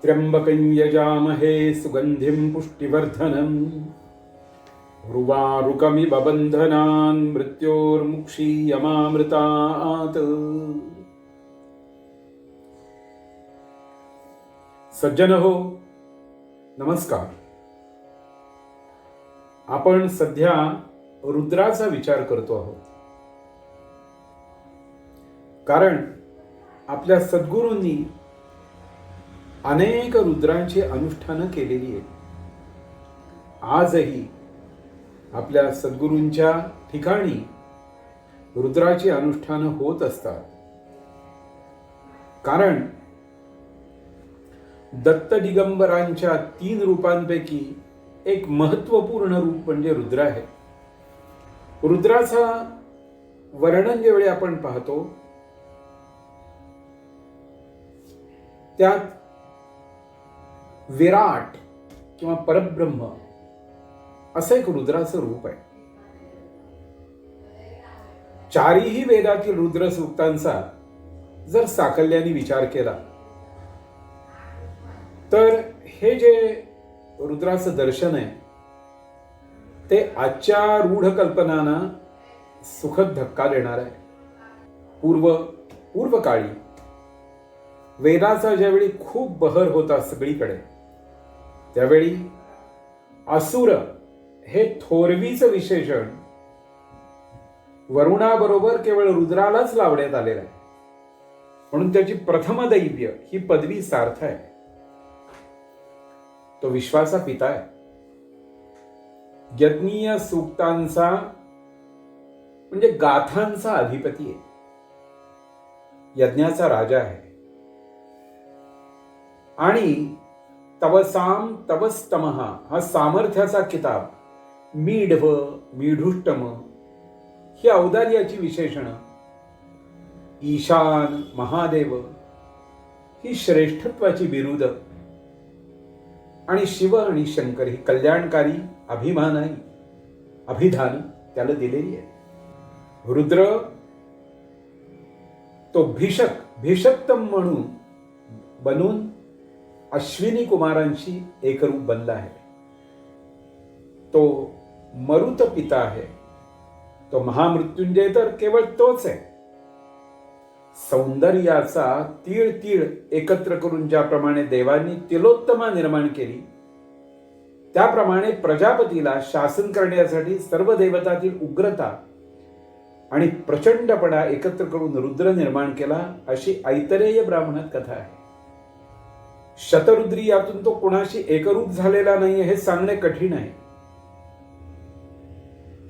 त्र्यंबकं यजामहे सुगंधिं पुष्टिवर्धनम् उर्वारुकमिव बन्धनान् मृत्योर्मुक्षीयमामृतात्। सज्जन हो, नमस्कार. आपण सध्या रुद्राचा विचार करतो आहोत, कारण आपल्या सद्गुरूंनी अनेक रुद्रांची अनुष्ठानं केलेली आहेत. आजही आपल्या सद्गुरूंच्या ठिकाणी रुद्राची अनुष्ठानं होत असतात. कारण दत्त दिगंबरांच्या 3 रूपांपैकी एक महत्वपूर्ण रूप म्हणजे रुद्र आहे. रुद्राचा वर्णन जेवढे आपण पाहतो त्यात विराट किंवा परब्रह्म असं एक रुद्राचं रूप आहे. 4ही वेदातील रुद्र सूक्तांचा जर साकल्याने विचार केला तर हे जे रुद्राचं दर्शन आहे ते आजच्या रूढ कल्पनांना सुखद धक्का देणार आहे. पूर्वकाळी वेदाचा ज्यावेळी खूप बहर होता सगळीकडे, त्यावेळी असुर हे थोरवीचं विशेषण वरुणाबरोबर केवळ रुद्रालाच लावण्यात आलेलं आहे. म्हणून त्याची प्रथम दैव्य ही पदवी सार्थ आहे. तो विश्वाचा पिता आहे. यज्ञीय सूक्तांचा म्हणजे गाथांचा अधिपती आहे. यज्ञाचा राजा आहे. आणि तवसाम तवस्तमहा हा सामर्थ्याचा किताब, मीढव मीढुष्टम ही औदार्याची विशेषणं, ईशान महादेव ही श्रेष्ठत्वाची बिरुद, आणि शिव आणि शंकर ही कल्याणकारी अभिमानाई अभिधान त्याला दिलेली आहे. रुद्र तो भीषक्तम म्हणून बनून अश्विनी कुमारांशी एकरूप बनला आहे. तो मरुत पिता आहे. तो महामृत्युंजय तर केवळ तोच आहे. सौंदर्याचा तीळ तीळ एकत्र करून ज्याप्रमाणे देवांनी तिलोत्तमा निर्माण केली, त्याप्रमाणे प्रजापतीला शासन करण्यासाठी सर्व देवतातील उग्रता आणि प्रचंडपणा एकत्र करून रुद्र निर्माण केला, अशी ऐतरेय ब्राह्मणात कथा आहे. शतरुद्री यातून तो कुणाशी एकरूप झालेला नाही हे सांगणे कठीण आहे.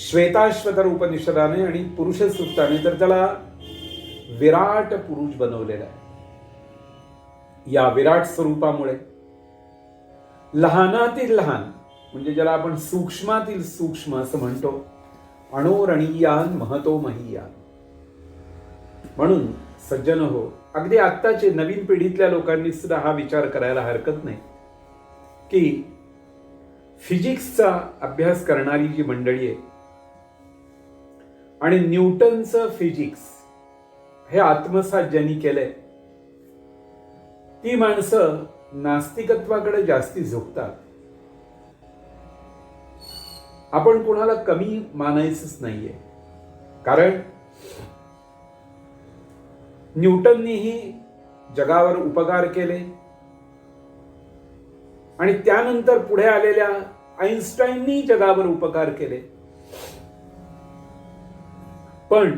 श्वेताश्वतर उपनिषदाने आणि पुरुष सूक्ताने तर त्याला विराट पुरुष बनवलेला आहे. या विराट स्वरूपामुळे लहानातील लहान म्हणजे ज्याला आपण सूक्ष्मातील सूक्ष्म असं म्हणतो, अणोरणीयान महतो महीयान. म्हणून सज्जन हो, अगदी आत्ताचे नवीन पिढीतल्या लोकांनी सुद्धा हा विचार करायला हरकत नाही की फिजिक्सचा अभ्यास करणारी जी मंडळी आहे आणि न्यूटनचं फिजिक्स हे आत्मसात ज्यांनी केलंय, ती माणसं नास्तिकत्वाकडे जास्ती झुकतात. आपण कुणाला कमी मानायचंच नाहीये, कारण न्यूटननीही जगावर उपकार केले आणि त्यानंतर पुढे आलेल्या आईन्स्टाईननी जगावर उपकार केले. पण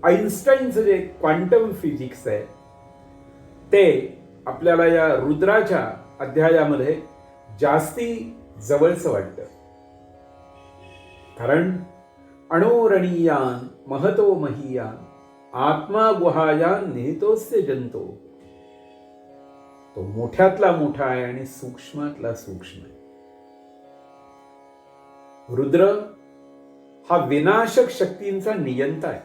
आईन्स्टाईनचं जे क्वांटम फिजिक्स आहे ते आपल्याला या रुद्राच्या अध्यायामध्ये जास्ती जवळचं वाटतं. कारण अणोरणीयान महतो महीयान आत्मा गुहायान निहितोस्य जंतो. तो मोठ्यातला मोठा आहे आणि सूक्ष्मातला सूक्ष्म आहे. रुद्र हा विनाशक शक्तींचा नियंता आहे.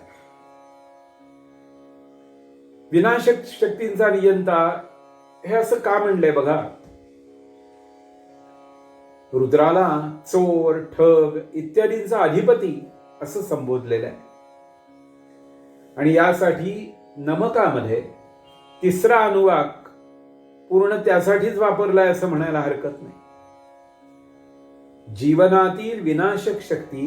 विनाशक शक्तींचा नियंता हे असं का म्हणलंय बघा. रुद्राला चोर, ठग इत्यादींचा अधिपती असं संबोधलेलं आहे. आणि यासाठी नमकामध्ये तिसरा अनुवाक पूर्ण त्यासाठीच वापरलाय असं म्हणायला हरकत नाही. जीवनातील विनाशक शक्ती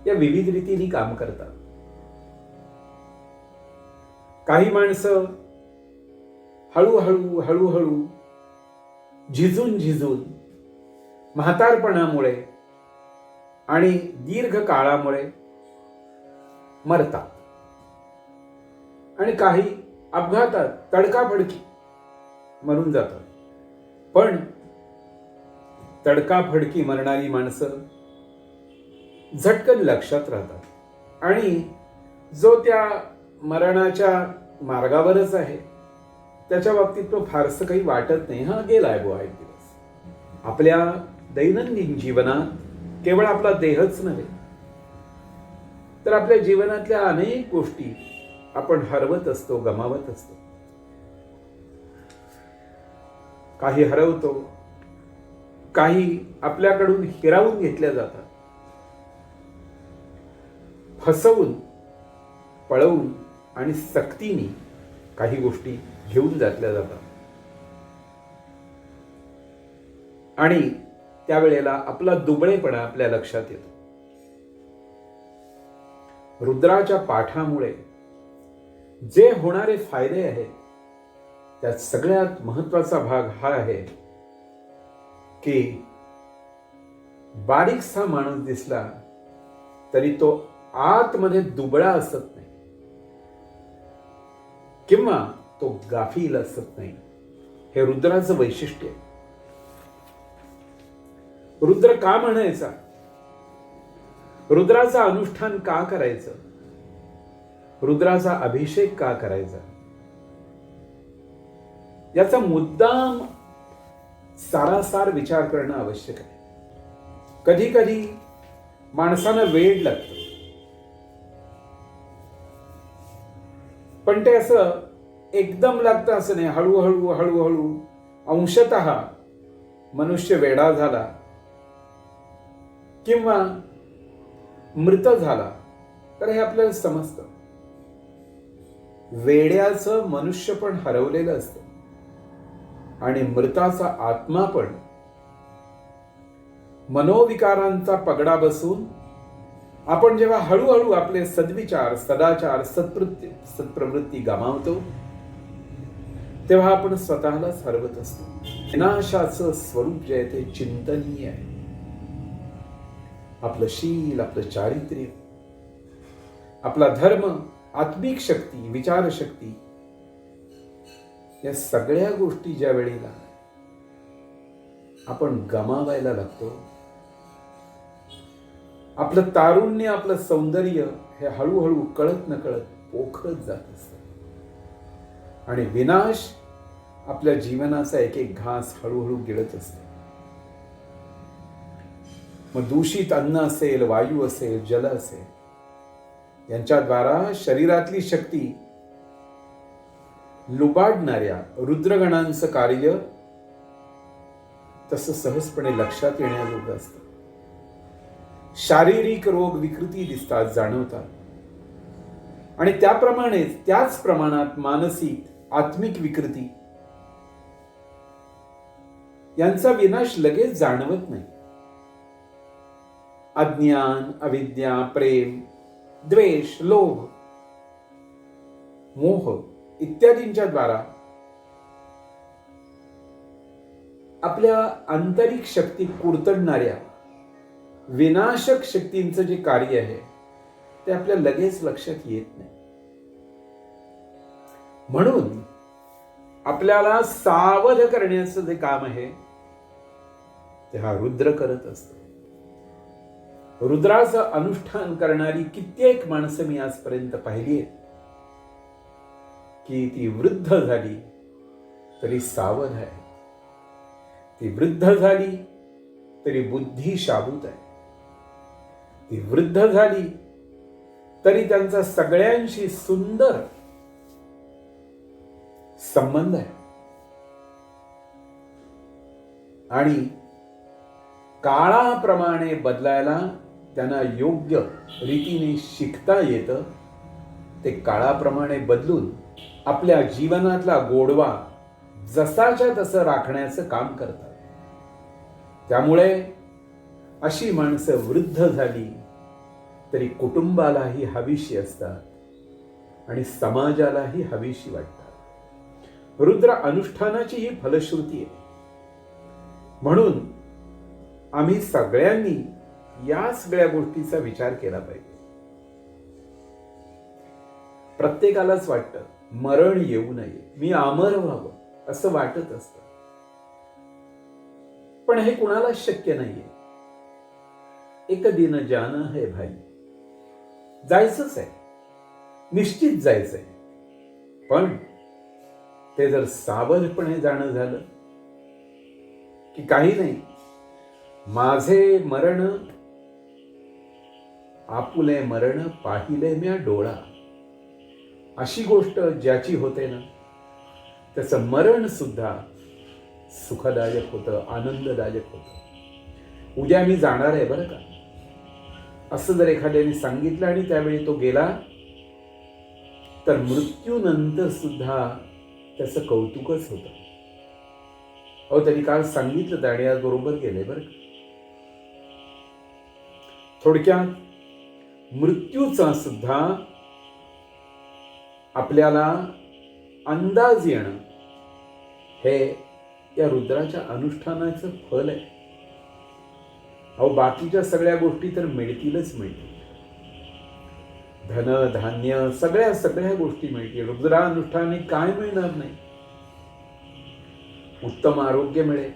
या विविध रीतीने काम करतात. काही माणसं हळूहळू हळूहळू झिजून झिजून म्हातारपणामुळे आणि दीर्घ काळामुळे मरतात, आणि काही अपघातात तडकाफडकी मरून जातात. पण तडकाफडकी मरणारी माणसं झटकन लक्षात राहतात, आणि जो त्या मरणाच्या मार्गावरच आहे त्याच्या बाबतीत तो फारसं काही वाटत नाही. हा गेलाय बुवा एक दिवस. आपल्या दैनंदिन जीवनात केवळ आपला देहच नव्हे तर आपल्या जीवनातल्या अनेक गोष्टी आपण हरवत असतो, गमावत असतो. काही हरवतो, काही आपल्याकडून हिरावून घेतल्या जातात, फसवून, पळवून आणि सक्तीने काही गोष्टी घेऊन जातल्या जातात. आणि त्यावेळेला आपला दुबळेपणा आपल्या लक्षात येतो. रुद्राच्या पाठामुळे जे होणारे फायदे आहेत त्यात सगळ्यात महत्वाचा भाग हा आहे की बारीकसा माणूस दिसला तरी तो आतमध्ये दुबळा असत नाही किंवा तो गाफील असत नाही. हे रुद्राचं वैशिष्ट्य आहे. रुद्र का म्हणायचा? रुद्राचं अनुष्ठान का करायचं? रुद्राचा अभिषेक का करायचा? याचा मुद्दाम सारासार विचार करणं आवश्यक आहे. कधी कधी माणसाला वेळ लागतं, पण ते असं एकदम लागतं असं नाही. हळूहळू हळूहळू अंशतः मनुष्य वेडा झाला किंवा मृत झाला तर हे आपल्याला समजतं. वेड्याचं मनुष्य पण हरवलेलं असतं आणि मृताचा आत्मा पण मनोविकारांचा पगडा बसून आपण जेव्हा हळूहळू आपले सद्विचार, सदाचार, सत्प्रवृत्ती गमावतो तेव्हा आपण स्वतःलाच हरवत असतो. विनाशाचं स्वरूप जे आहे ते चिंतनीय आहे. आपलं शील, आपलं चारित्र्य, आपला धर्म, आत्मिक शक्ती, विचारशक्ती, या सगळ्या गोष्टी ज्या वेळेला आपण गमावायला लागतो, आपलं तारुण्य, आपलं सौंदर्य हे हळूहळू कळत नकळत पोखरत जात असतं आणि विनाश आपल्या जीवनाचा एक एक घास हळूहळू गिळत असतो. मग दूषित अन्न असेल, वायू असेल, जल असेल, यांच्याद्वारा शरीरातली शक्ती लुबाडणाऱ्या रुद्रगणांचं कार्य तसं सहजपणे लक्षात येण्याजोगं असतं. शारीरिक रोग विकृती दिसतात, जाणवतात, आणि त्याप्रमाणेच त्याच प्रमाणात मानसिक, आत्मिक विकृती यांचा विनाश लगेच जाणवत नाही. अज्ञान, अविद्या, प्रेम, द्वेष, लोभ, मोह इत्यादींच्या द्वारा आपल्या आंतरिक शक्ती कुरतडणाऱ्या विनाशक शक्तींचं जे कार्य आहे ते आपल्या लगेच लक्षात येत नाही. म्हणून आपल्याला सावध करण्याचं जे काम आहे ते हा रुद्र करत असतो. रुद्राचं अनुष्ठान करणारी कित्येक माणसं मी आजपर्यंत पाहिली आहेत की ती वृद्ध झाली तरी सावध आहे, ती वृद्ध झाली तरी बुद्धी शाबूत आहे, ती वृद्ध झाली तरी त्यांचा सगळ्यांशी सुंदर संबंध आहे आणि काळाप्रमाणे बदलायला त्यांना योग्य रीतीने शिकता येतं. ते काळाप्रमाणे बदलून आपल्या जीवनातला गोडवा जसाच्या तसं राखण्याचं काम करतात. त्यामुळे अशी माणसं वृद्ध झाली तरी कुटुंबालाही हवीशी असतात आणि समाजालाही हवीशी वाटतात. रुद्र अनुष्ठानाची ही फलश्रुती आहे. म्हणून आम्ही सगळ्यांनी या सगळ्या गोष्टीचा विचार केला पाहिजे. प्रत्येकालाच वाटतं मरण येऊ नये, मी अमर व्हावं असं वाटत असतं. पण हे कुणालाच शक्य नाहीये. एक दिन जाना है भाई, जायचंच आहे, निश्चित जायचंय. पण ते जर सावधपणे जाणं झालं की काही नाही, माझे मरण आपुले मरण पाहिले म्या डोळा, अशी गोष्ट ज्याची होते ना, त्याचं मरण सुद्धा सुखदायक होतं, आनंददायक होतं. उद्या मी जाणार आहे बरं का, असं जर एखाद्याने सांगितलं आणि त्यावेळी तो गेला, तर मृत्यूनंतर सुद्धा त्याचं कौतुकच होतं. अहो, त्यांनी काल सांगितलं आणि आज बरोबर गेले बरं का. थोडक्यात मृत्यूचा सुद्धा आपल्याला अंदाज येणं हे या रुद्राच्या अनुष्ठानाचं फल आहे. अहो, बाकीच्या सगळ्या गोष्टी तर मिळतीलच मिळतील. धन धान्य सगळ्या गोष्टी मिळतील. रुद्रानुष्ठाने काय मिळणार नाही? उत्तम आरोग्य मिळेल.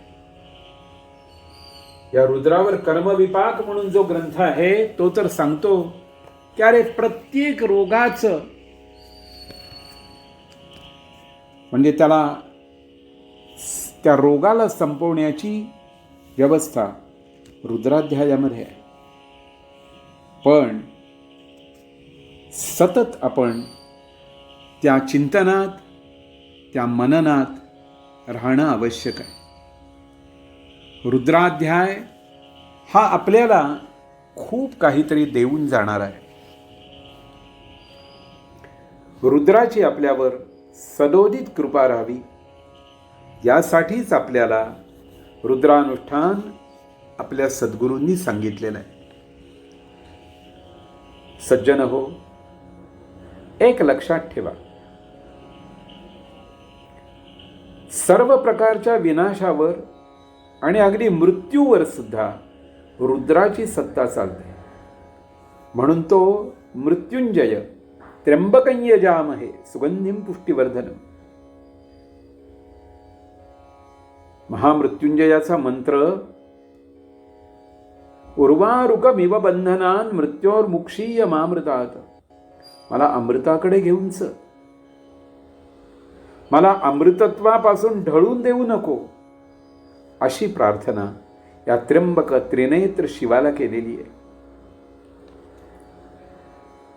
या रुद्रावर कर्मविपाक म्हणून जो ग्रंथ आहे तो तर सांगतो की अरे प्रत्येक रोगाचं म्हणजे त्या रोगाला संपवण्याची व्यवस्था रुद्राध्यायामध्ये आहे. पण सतत आपण त्या चिंतनात, त्या मननात राहणं आवश्यक आहे. रुद्राध्याय हा आपल्याला खूप काहीतरी देऊन जाणार आहे. रुद्राची आपल्यावर सदोदित कृपा राहावी यासाठीच आपल्याला रुद्रानुष्ठान आपल्या सद्गुरूंनी सांगितलेलं आहे. सज्जन हो, एक लक्षात ठेवा, सर्व प्रकारच्या विनाशावर आणि अगदी मृत्यूवर सुद्धा रुद्राची सत्ता चालते. म्हणून तो मृत्युंजय त्र्यंबकं यजामहे सुगंधिं पुष्टिवर्धनम, महामृत्युंजयाचा मंत्र उर्वारुकमिव बंधनान मृत्योर्मुक्षीय मामृतात, मला अमृताकडे घेऊन चल, मला अमृतत्वापासून ढळून देऊ नको, अशी प्रार्थना या त्र्यंबक त्रिनेत्र शिवाला केलेली आहे.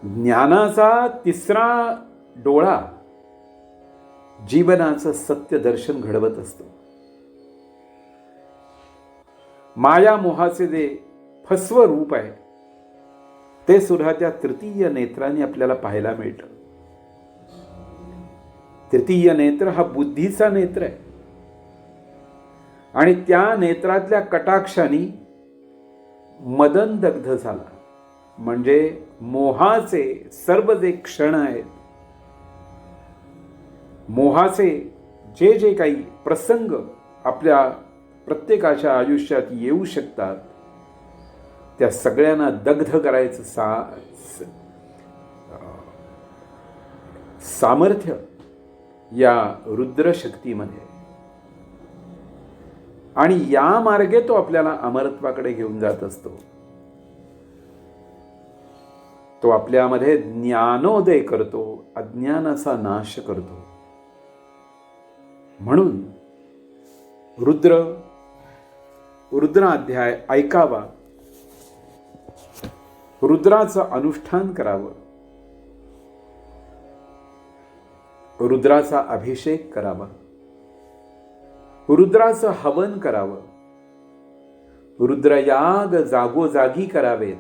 ज्ञानाचा तिसरा डोळा जीवनाचं सत्य दर्शन घडवत असतो. माया मोहाचे जे फसव रूप आहे ते सुद्धा त्या तृतीय नेत्राने आपल्याला पाहायला मिळतं. तृतीय नेत्र हा बुद्धीचा नेत्र आहे आणि त्या नेत्रातल्या कटाक्षाने मदन दग्ध झाला. म्हणजे मोहाचे सर्व जे क्षण आहेत, मोहाचे जे काही प्रसंग आपल्या प्रत्येकाच्या आयुष्यात येऊ शकतात, त्या सगळ्यांना दग्ध करायचं सामर्थ्य या रुद्र शक्तीमध्ये, आणि या मार्गे तो आपल्याला अमरत्वाकडे घेऊन जात असतो. तो आपल्यामध्ये ज्ञानोदय करतो, अज्ञानाचा नाश करतो. म्हणून रुद्राध्याय ऐकावा, रुद्राचं अनुष्ठान करावं, रुद्राचा अभिषेक करावा, रुद्राचं हवन करावं, रुद्रयाग जागोजागी करावेत.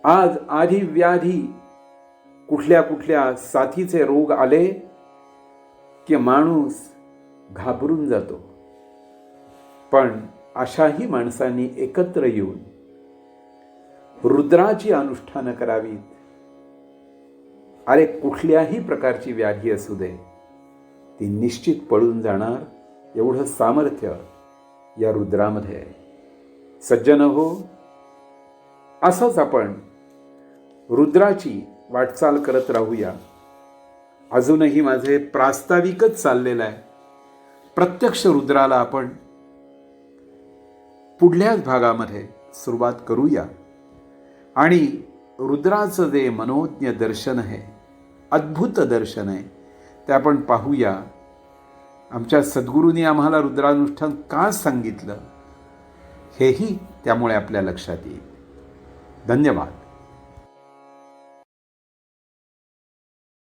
आज आधी व्याधी कुठल्या साथीचे रोग आले की माणूस घाबरून जातो. पण अशाही माणसांनी एकत्र येऊन रुद्राची अनुष्ठानं करावीत. अरे कुठल्याही प्रकारची व्याधी असू दे, ती निश्चित पळून जाणार एवढं सामर्थ्य या रुद्रामध्ये आहे. सज्जन हो, असंच आपण रुद्राची वाटचाल करत राहूया. अजूनही माझे प्रास्ताविकच चाललेलं आहे. प्रत्यक्ष रुद्राला आपण पुढल्याच भागामध्ये सुरुवात करूया. आणि रुद्राचं जे मनोज्ञ दर्शन आहे, अद्भुत दर्शन आहे, ते आपण पाहूया. आमच्या सद्गुरूंनी आम्हाला रुद्रानुष्ठान का सांगितलं हेही त्यामुळे आपल्या लक्षात येईल. धन्यवाद.